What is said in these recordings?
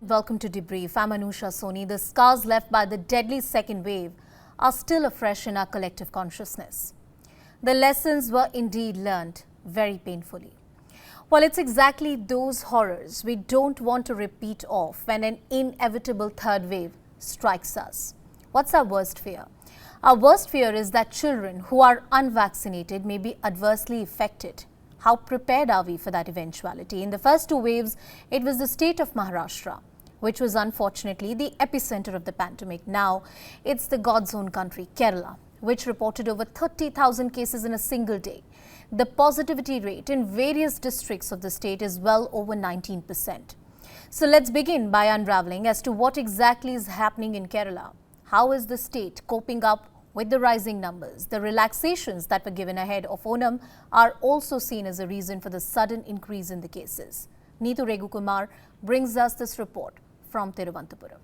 Welcome to Debrief. I'm Anusha Soni. The scars left by the deadly second wave are still afresh in our collective consciousness. The lessons were indeed learned very painfully. Well, it's exactly those horrors we don't want to repeat of when an inevitable third wave strikes us. What's our worst fear? Our worst fear is that children who are unvaccinated may be adversely affected. How prepared are we for that eventuality? In the first two waves, it was the state of Maharashtra, which was unfortunately the epicenter of the pandemic. Now, it's the God's own country, Kerala, which reported over 30,000 cases in a single day. The positivity rate in various districts of the state is well over 19%. So let's begin by unraveling as to what exactly is happening in Kerala. How is the state coping up with the rising numbers? The relaxations that were given ahead of Onam are also seen as a reason for the sudden increase in the cases. Neetu Regukumar brings us this report from Thiruvananthapuram.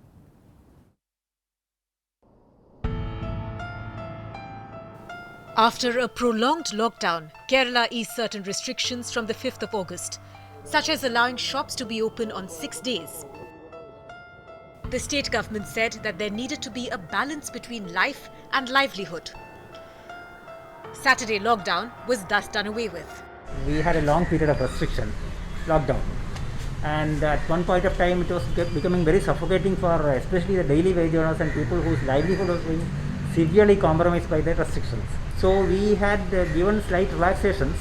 After a prolonged lockdown, Kerala eased certain restrictions from the 5th of August, such as allowing shops to be open on 6 days. The state government said that there needed to be a balance between life and livelihood. Saturday lockdown was thus done away with. We had a long period of restriction, lockdown, and at one point of time it was becoming very suffocating for especially the daily wage earners and people whose livelihood was being severely compromised by the restrictions. So we had given slight relaxations,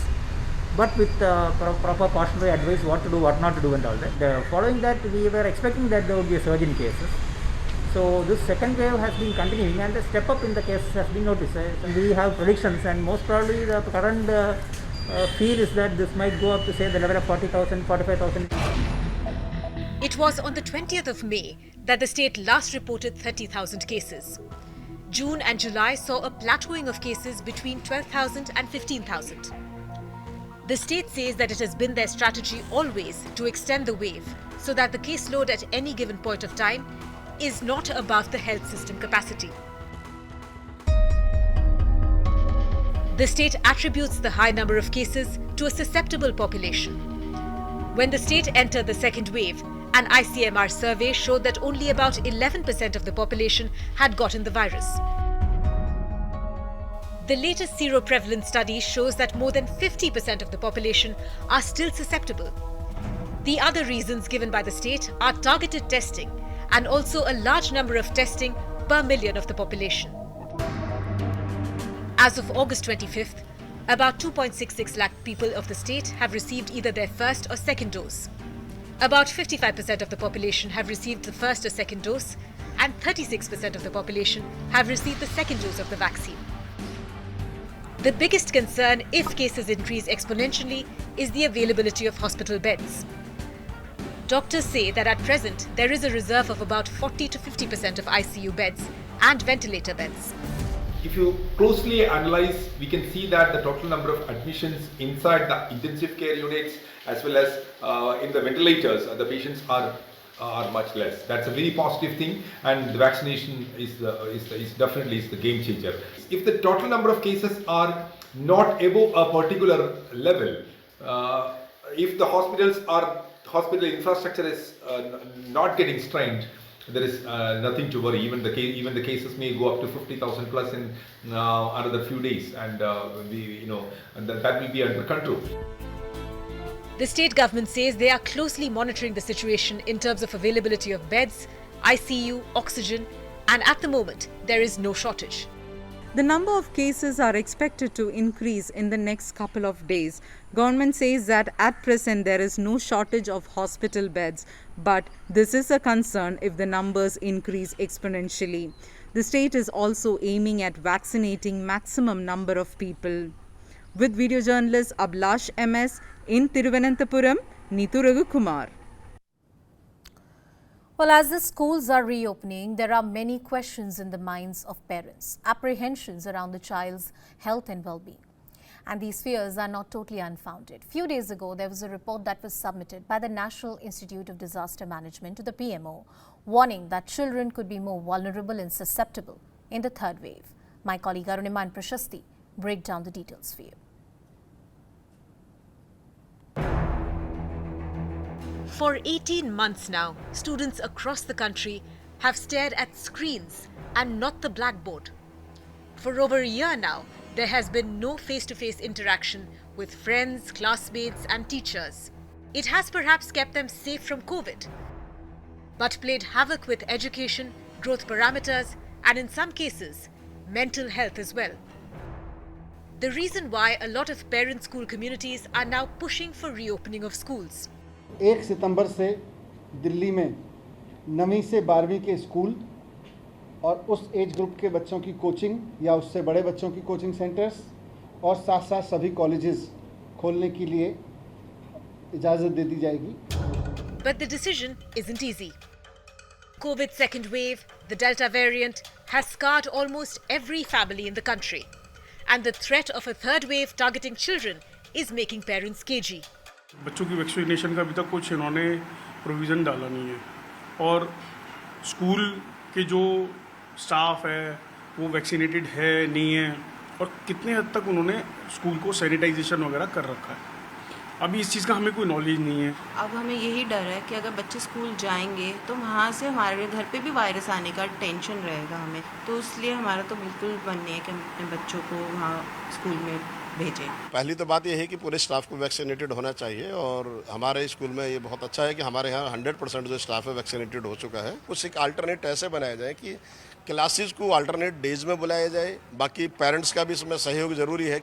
but with proper cautionary advice what to do, what not to do and all that. Following that, we were expecting that there would be a surge in cases. So this second wave has been continuing and the step up in the cases has been noticed. We have predictions and most probably the current feel is that this might go up to say the level of 40,000, 45,000. It was on the 20th of May that the state last reported 30,000 cases. June and July saw a plateauing of cases between 12,000 and 15,000. The state says that it has been their strategy always to extend the wave so that the caseload at any given point of time is not above the health system capacity. The state attributes the high number of cases to a susceptible population. When the state entered the second wave, an ICMR survey showed that only about 11% of the population had gotten the virus. The latest seroprevalence study shows that more than 50% of the population are still susceptible. The other reasons given by the state are targeted testing and also a large number of testing per million of the population. As of August 25th, about 2.66 lakh people of the state have received either their first or second dose. About 55% of the population have received the first or second dose, and 36% of the population have received the second dose of the vaccine. The biggest concern, if cases increase exponentially, is the availability of hospital beds. Doctors say that at present, there is a reserve of about 40 to 50% of ICU beds and ventilator beds. If you closely analyze, we can see that the total number of admissions inside the intensive care units as well as in the ventilators, the patients are much less. That's a very positive thing, and the vaccination is definitely the game changer. If the total number of cases are not above a particular level, if the hospital infrastructure is not getting strained, there is nothing to worry. Even the cases may go up to 50,000 plus in another few days, and that will be under control. The state government says they are closely monitoring the situation in terms of availability of beds, ICU, oxygen, and at the moment, there is no shortage. The number of cases are expected to increase in the next couple of days. Government says that at present there is no shortage of hospital beds, but this is a concern if the numbers increase exponentially. The state is also aiming at vaccinating maximum number of people. With video journalist Ablash MS in Thiruvananthapuram, Neetu Regukumar. Well, as the schools are reopening, there are many questions in the minds of parents, apprehensions around the child's health and well-being. And these fears are not totally unfounded. Few days ago, there was a report that was submitted by the National Institute of Disaster Management to the PMO, warning that children could be more vulnerable and susceptible in the third wave. My colleague Arunima and Prashasti break down the details for you. For 18 months now, students across the country have stared at screens and not the blackboard. For over a year now, there has been no face-to-face interaction with friends, classmates and teachers. It has perhaps kept them safe from COVID, but played havoc with education, growth parameters and in some cases, mental health as well. The reason why a lot of parent school communities are now pushing for reopening of schools. 1 सितंबर से दिल्ली में 9वीं से 12वीं के school और उस age group के बच्चों की कोचिंग या उससे बड़े बच्चों की कोचिंग सेंटर्स और साथ साथ सभी कॉलेजेस खोलने के लिए इजाज़त दे दी जाएगी. But the decision isn't easy. COVID's second wave, the Delta variant, has scarred almost every family in the country. And the threat of a third wave targeting children is making parents cagey. बच्चों की vaccination का अभी तक कुछ इन्होंने provision डाला नहीं है और स्कूल के जो स्टाफ है वो वैक्सीनेटेड है नहीं है और कितने हद तक उन्होंने स्कूल को सैनिटाइजेशन वगैरह कर रखा है. अभी इस चीज़ का हमें कोई नॉलेज नहीं है. अब हमें यही डर है कि अगर बच्चे स्कूल जाएंगे तो वहाँ से हमारे घर पे भी वायरस आने का टेंशन रहेगा हमें. तो इसलिए हमारा तो बिल्कुल मन नहीं है कि हम अपने बच्चों को वहाँ स्कूल में भेजें. पहली तो बात यह है कि पूरे स्टाफ को वैक्सीनेटेड होना चाहिए और हमारे स्कूल में ये बहुत अच्छा है कि हमारे यहाँ 100% जो स्टाफ है वैक्सीनेटेड हो चुका है. कुछ एक अल्टरनेट ऐसे बनाया जाए कि क्लासेस को अल्टरनेट डेज में बुलाया जाए. बाकी पेरेंट्स का भी इसमें सहयोग ज़रूरी है.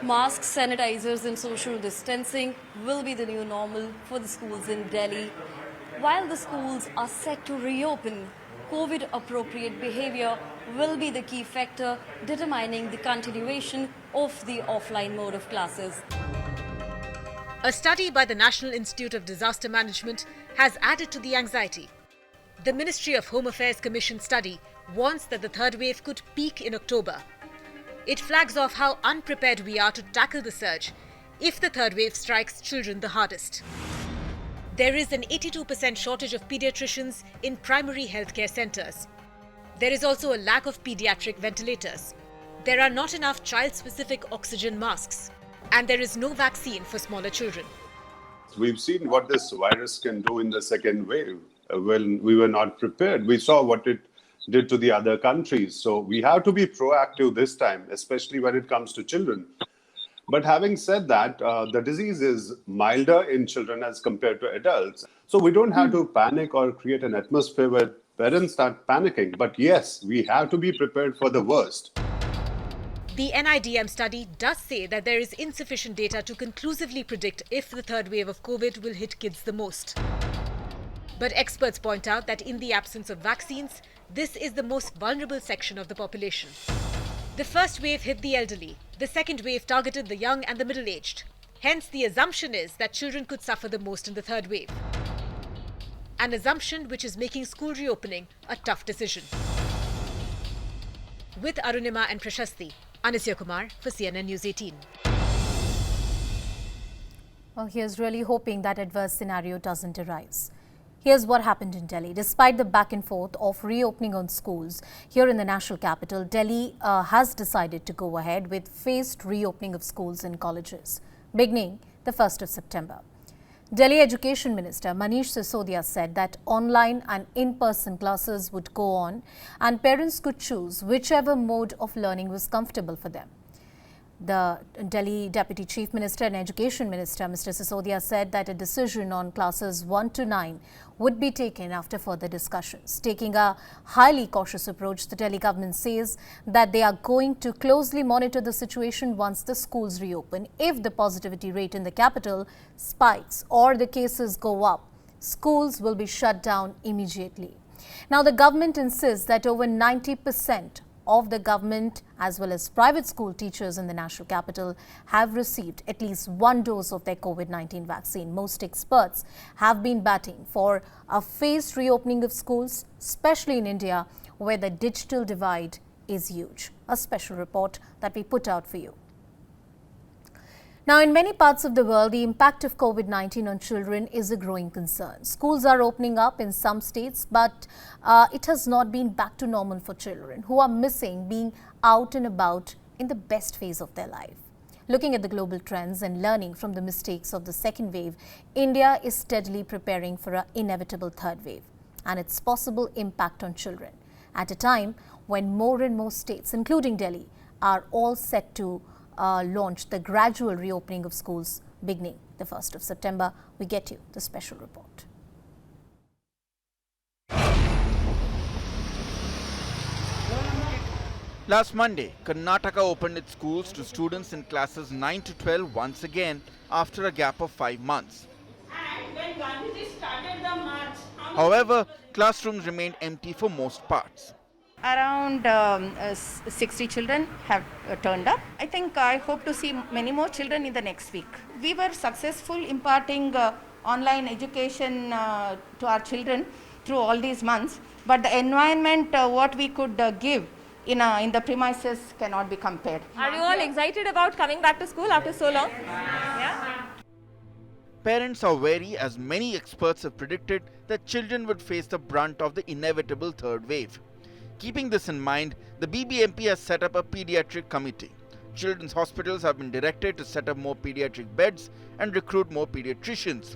Masks, sanitizers and social distancing will be the new normal for the schools in Delhi. While the schools are set to reopen, COVID-appropriate behavior will be the key factor determining the continuation of the offline mode of classes. A study by the National Institute of Disaster Management has added to the anxiety. The Ministry of Home Affairs Commission study warns that the third wave could peak in October. It flags off how unprepared we are to tackle the surge if the third wave strikes children the hardest. There is an 82% shortage of pediatricians in primary healthcare centres. There is also a lack of pediatric ventilators. There are not enough child-specific oxygen masks. And there is no vaccine for smaller children. We've seen what this virus can do in the second wave. When we were not prepared, we saw what it did to the other countries. So we have to be proactive this time, especially when it comes to children. But having said that, the disease is milder in children as compared to adults. So we don't have to panic or create an atmosphere where parents start panicking. But yes, we have to be prepared for the worst. The NIDM study does say that there is insufficient data to conclusively predict if the third wave of COVID will hit kids the most. But experts point out that in the absence of vaccines, this is the most vulnerable section of the population. The first wave hit the elderly. The second wave targeted the young and the middle-aged. Hence, the assumption is that children could suffer the most in the third wave. An assumption which is making school reopening a tough decision. With Arunima and Prashasti, Anisya Kumar for CNN News 18. Well, here's really hoping that adverse scenario doesn't arise. Here's what happened in Delhi. Despite the back and forth of reopening on schools here in the national capital, Delhi has decided to go ahead with phased reopening of schools and colleges, beginning the 1st of September. Delhi Education Minister Manish Sisodia said that online and in-person classes would go on and parents could choose whichever mode of learning was comfortable for them. The Delhi Deputy Chief Minister and Education Minister, Mr. Sisodia, said that a decision on classes 1 to 9 would be taken after further discussions. Taking a highly cautious approach, the Delhi government says that they are going to closely monitor the situation once the schools reopen. If the positivity rate in the capital spikes or the cases go up, schools will be shut down immediately. Now, the government insists that over 90% of the government as well as private school teachers in the national capital have received at least one dose of their COVID-19 vaccine. Most experts have been batting for a phased reopening of schools, especially in India, where the digital divide is huge. A special report that we put out for you. Now, in many parts of the world, the impact of COVID-19 on children is a growing concern. Schools are opening up in some states, but it has not been back to normal for children who are missing being out and about in the best phase of their life. Looking at the global trends and learning from the mistakes of the second wave, India is steadily preparing for an inevitable third wave and its possible impact on children at a time when more and more states, including Delhi, are all set to launch the gradual reopening of schools beginning the 1st of September. We get you the special report. Last Monday, Karnataka opened its schools to students in classes 9 to 12 once again after a gap of 5 months. However, classrooms remained empty for most parts. Around 60 children have turned up. I hope to see many more children in the next week. We were successful imparting online education to our children through all these months, but the environment what we could give in the premises cannot be compared. Are you all excited about coming back to school after so long? Yeah. Parents are wary as many experts have predicted that children would face the brunt of the inevitable third wave. Keeping this in mind, the BBMP has set up a pediatric committee. Children's hospitals have been directed to set up more pediatric beds and recruit more pediatricians.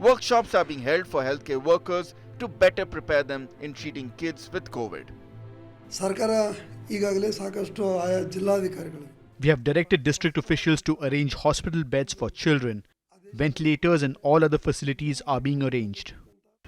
Workshops are being held for healthcare workers to better prepare them in treating kids with COVID. We have directed district officials to arrange hospital beds for children. Ventilators and all other facilities are being arranged.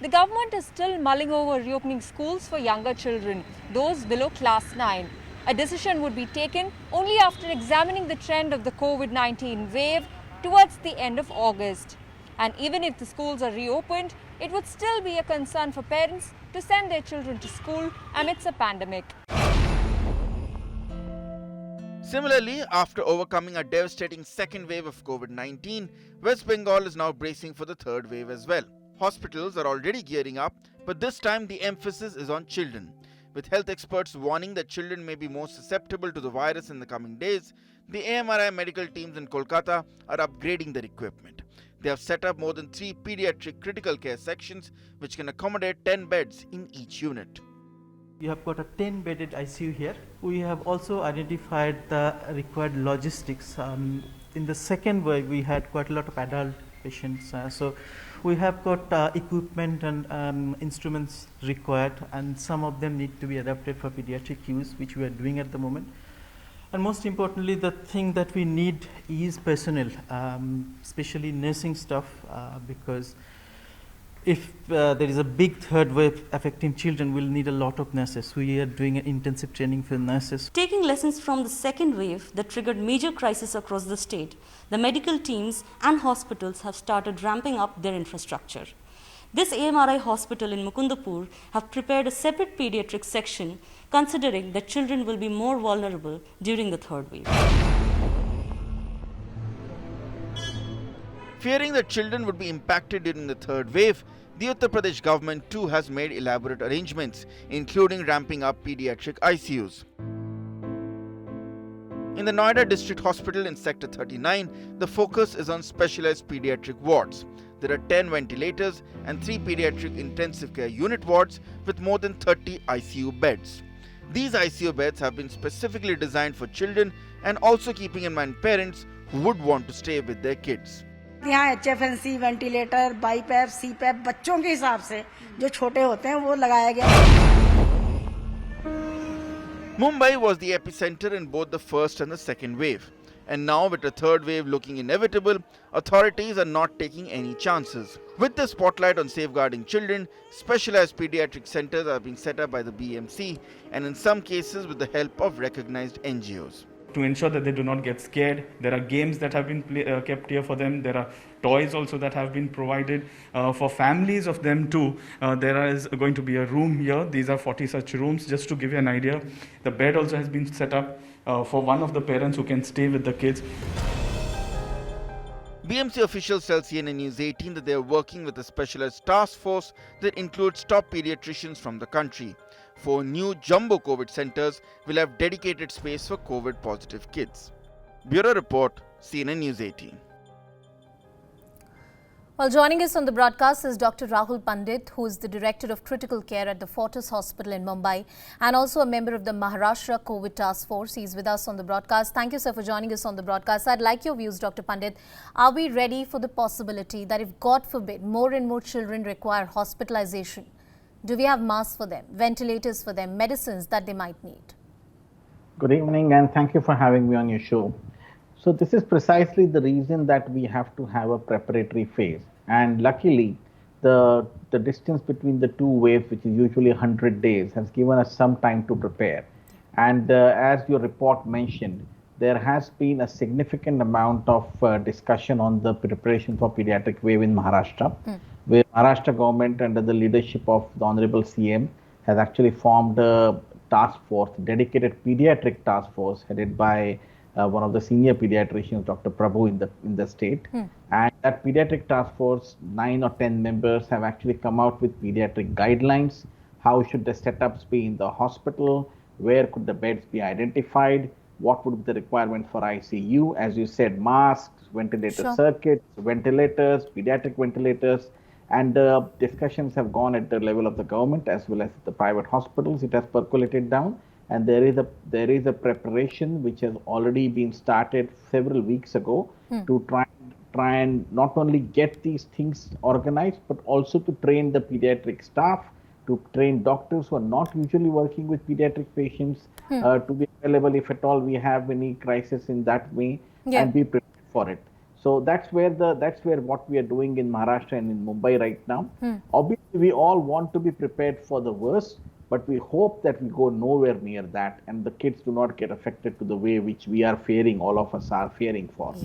The government is still mulling over reopening schools for younger children, those below class 9. A decision would be taken only after examining the trend of the COVID-19 wave towards the end of August. And even if the schools are reopened, it would still be a concern for parents to send their children to school amidst a pandemic. Similarly, after overcoming a devastating second wave of COVID-19, West Bengal is now bracing for the third wave as well. Hospitals are already gearing up, but this time the emphasis is on children. With health experts warning that children may be more susceptible to the virus in the coming days, the AMRI medical teams in Kolkata are upgrading their equipment. They have set up more than 3 pediatric critical care sections which can accommodate 10 beds in each unit. You have got a 10-bedded ICU here. We have also identified the required logistics. In the second wave, we had quite a lot of adult patients. So we have got equipment and instruments required, and some of them need to be adapted for pediatric use, which we are doing at the moment. And most importantly, the thing that we need is personnel, especially nursing staff, because if there is a big third wave affecting children, we'll need a lot of nurses. We are doing an intensive training for nurses. Taking lessons from the second wave that triggered major crises across the state, the medical teams and hospitals have started ramping up their infrastructure. This AMRI hospital in Mukundapur have prepared a separate pediatric section, considering that children will be more vulnerable during the third wave. Fearing that children would be impacted during the third wave, the Uttar Pradesh government too has made elaborate arrangements, including ramping up pediatric ICUs. In the Noida District Hospital in Sector 39, the focus is on specialized pediatric wards. There are 10 ventilators and 3 pediatric intensive care unit wards with more than 30 ICU beds. These ICU beds have been specifically designed for children and also keeping in mind parents who would want to stay with their kids. यहाँ HFNC, ventilator, BiPAP, CPAP बच्चों के हिसाब से जो छोटे होते हैं वो लगाया गया। Mumbai was the epicenter in both the first and the second wave. And now with the third wave looking inevitable, authorities are not taking any chances. With the spotlight on safeguarding children, specialized pediatric centers are being set up by the BMC and in some cases with the help of recognized NGOs. To ensure that they do not get scared, there are games that have been kept here for them. There are toys also that have been provided for families of them too. There is going to be a room here. These are 40 such rooms. Just to give you an idea, the bed also has been set up for one of the parents who can stay with the kids. BMC officials tell CNN News 18 that they are working with a specialized task force that includes top pediatricians from the country. 4 new jumbo COVID centers will have dedicated space for COVID positive kids. Bureau Report, CNN News 18. Well, joining us on the broadcast is Dr. Rahul Pandit, who is the Director of Critical Care at the Fortis Hospital in Mumbai and also a member of the Maharashtra COVID Task Force. He's with us on the broadcast. Thank you, sir, for joining us on the broadcast. I'd like your views, Dr. Pandit. Are we ready for the possibility that if, God forbid, more and more children require hospitalization, do we have masks for them, ventilators for them, medicines that they might need? Good evening, and thank you for having me on your show. So this is precisely the reason that we have to have a preparatory phase. And luckily, the distance between the two waves, which is usually 100 days, has given us some time to prepare. And as your report mentioned, there has been a significant amount of discussion on the preparation for pediatric wave in Maharashtra, where Maharashtra government under the leadership of the Honorable CM has actually formed a task force, dedicated pediatric task force headed by one of the senior pediatricians, Dr. Prabhu in the state. And that pediatric task force, 9 or 10 members have actually come out with pediatric guidelines. How should the setups be in the hospital? Where could the beds be identified? What would be the requirement for ICU? As you said, masks, ventilator circuits, ventilators, pediatric ventilators. And discussions have gone at the level of the government as well as the private hospitals. It has percolated down. And there is a preparation which has already been started several weeks ago to try and not only get these things organized, but also to train the pediatric staff, to train doctors who are not usually working with pediatric patients to be available if at all we have any crisis in that way and be prepared for it. So that's where what we are doing in Maharashtra and in Mumbai right now. Obviously, we all want to be prepared for the worst, but we hope that we go nowhere near that and the kids do not get affected to the way which we are fearing, all of us are fearing for.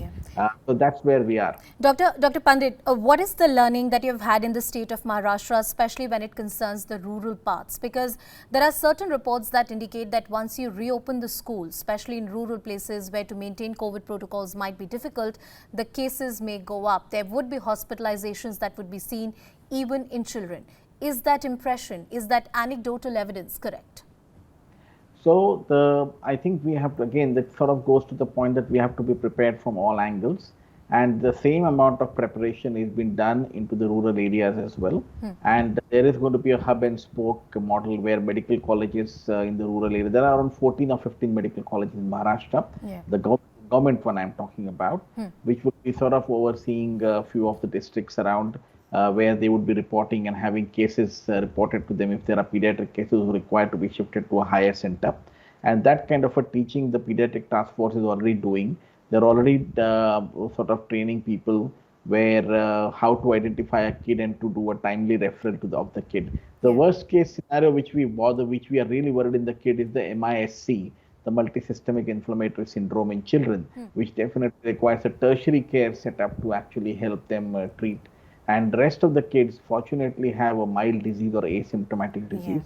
So that's where we are. Dr. Pandit, what is the learning that you've had in the state of Maharashtra, especially when it concerns the rural parts? Because there are certain reports that indicate that once you reopen the schools, especially in rural places where to maintain COVID protocols might be difficult, the cases may go up. There would be hospitalizations that would be seen even in children. Is that impression, is that anecdotal evidence correct? So I think we have to, again, that sort of goes to the point that we have to be prepared from all angles. And the same amount of preparation is being done into the rural areas as well. And there is going to be a hub and spoke model where medical colleges in the rural area, there are around 14 or 15 medical colleges in Maharashtra. The government one I'm talking about, which would be sort of overseeing a few of the districts around where they would be reporting and having cases reported to them if there are pediatric cases required to be shifted to a higher center. And that kind of a teaching the pediatric task force is already doing. They're already sort of training people where how to identify a kid and to do a timely referral to of the kid. The worst case scenario which we are really worried in the kid is the MISC, the multisystemic inflammatory syndrome in children, which definitely requires a tertiary care setup to actually help them treat. And the rest of the kids fortunately have a mild disease or asymptomatic disease.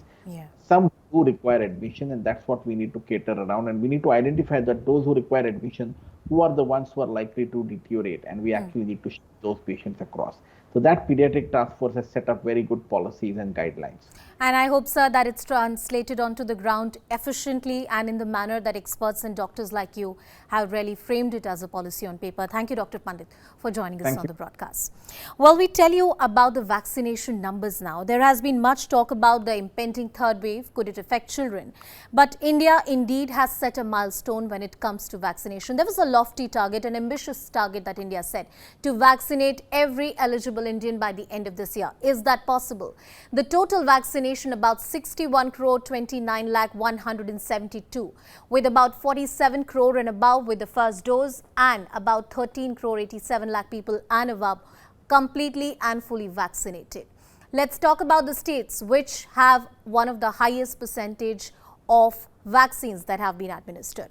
Some who require admission, and that's what we need to cater around. And we need to identify that those who require admission, who are the ones who are likely to deteriorate, and we actually need to shift those patients across. So that pediatric task force has set up very good policies and guidelines. And I hope, sir, that it's translated onto the ground efficiently and in the manner that experts and doctors like you have really framed it as a policy on paper. Thank you, Dr. Pandit, for joining us on the broadcast. Well, we tell you about the vaccination numbers now. There has been much talk about the impending third wave. Could it affect children? But India indeed has set a milestone when it comes to vaccination. There was a lofty target, an ambitious target that India set to vaccinate every eligible Indian by the end of this year. Is that possible? The total vaccination about 61 crore 29 lakh 172, with about 47 crore and above with the first dose and about 13 crore 87 lakh people and above completely and fully vaccinated. Let's talk about the states which have one of the highest percentage of vaccines that have been administered.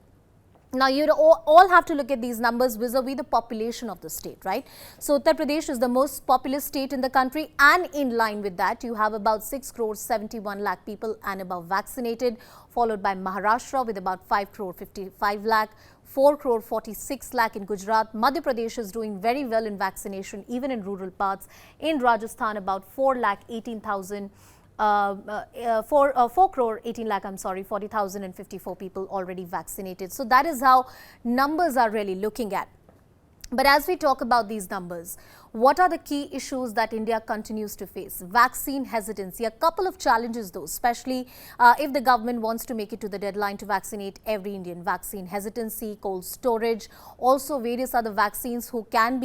Now, you all have to look at these numbers vis-a-vis the population of the state, right? So, Uttar Pradesh is the most populous state in the country, and in line with that, you have about 6 crore 71 lakh people and above vaccinated, followed by Maharashtra with about 5 crore 55 lakh, 4 crore 46 lakh in Gujarat. Madhya Pradesh is doing very well in vaccination, even in rural parts. In Rajasthan, about 4 lakh 18,000. 4 crore 18 lakh, 40,054 people already vaccinated. So that is how numbers are really looking at. But as we talk about these numbers, what are the key issues that India continues to face? Vaccine hesitancy, a couple of challenges though, especially if the government wants to make it to the deadline to vaccinate every Indian. Vaccine hesitancy, cold storage, also various other vaccines which can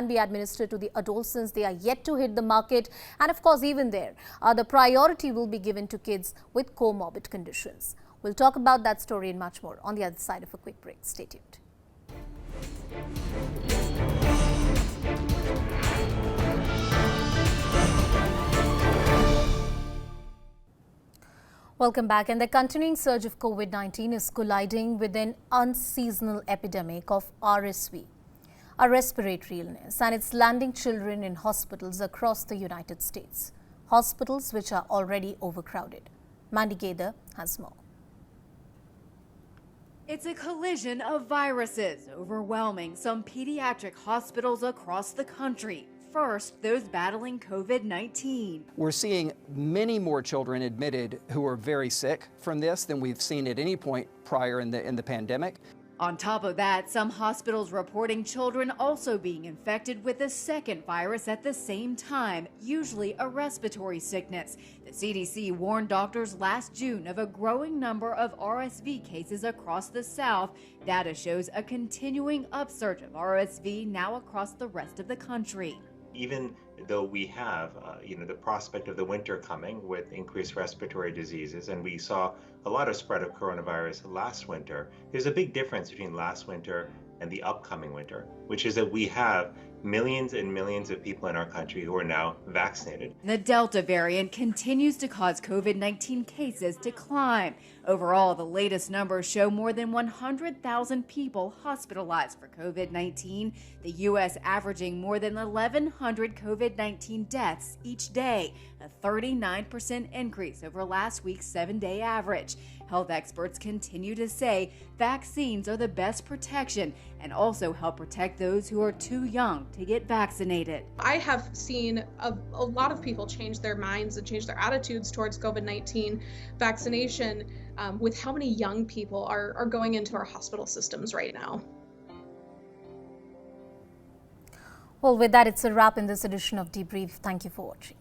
be administered to the adults since they are yet to hit the market. And of course, even there, the priority will be given to kids with comorbid conditions. We'll talk about that story and much more on the other side of a quick break. Stay tuned. Welcome back. And the continuing surge of COVID-19 is colliding with an unseasonal epidemic of RSV, a respiratory illness, and it's landing children in hospitals across the United States, hospitals which are already overcrowded. Mandy Gaither has more. It's a collision of viruses overwhelming some pediatric hospitals across the country. First, those battling COVID-19. We're seeing many more children admitted who are very sick from this than we've seen at any point prior in the pandemic. On top of that, some hospitals reporting children also being infected with a second virus at the same time, usually a respiratory sickness. The CDC warned doctors last June of a growing number of RSV cases across the South. Data shows a continuing upsurge of RSV now across the rest of the country. Even though we have, the prospect of the winter coming with increased respiratory diseases, and we saw a lot of spread of coronavirus last winter, there's a big difference between last winter and the upcoming winter, which is that we have millions and millions of people in our country who are now vaccinated. The Delta variant continues to cause COVID-19 cases to climb. Overall, the latest numbers show more than 100,000 people hospitalized for COVID-19, the U.S. averaging more than 1,100 COVID-19 deaths each day, a 39% increase over last week's 7-day average. Health experts continue to say vaccines are the best protection and also help protect those who are too young to get vaccinated. I have seen a lot of people change their minds and change their attitudes towards COVID-19 vaccination with how many young people are going into our hospital systems right now. Well, with that, it's a wrap in this edition of Debrief. Thank you for watching.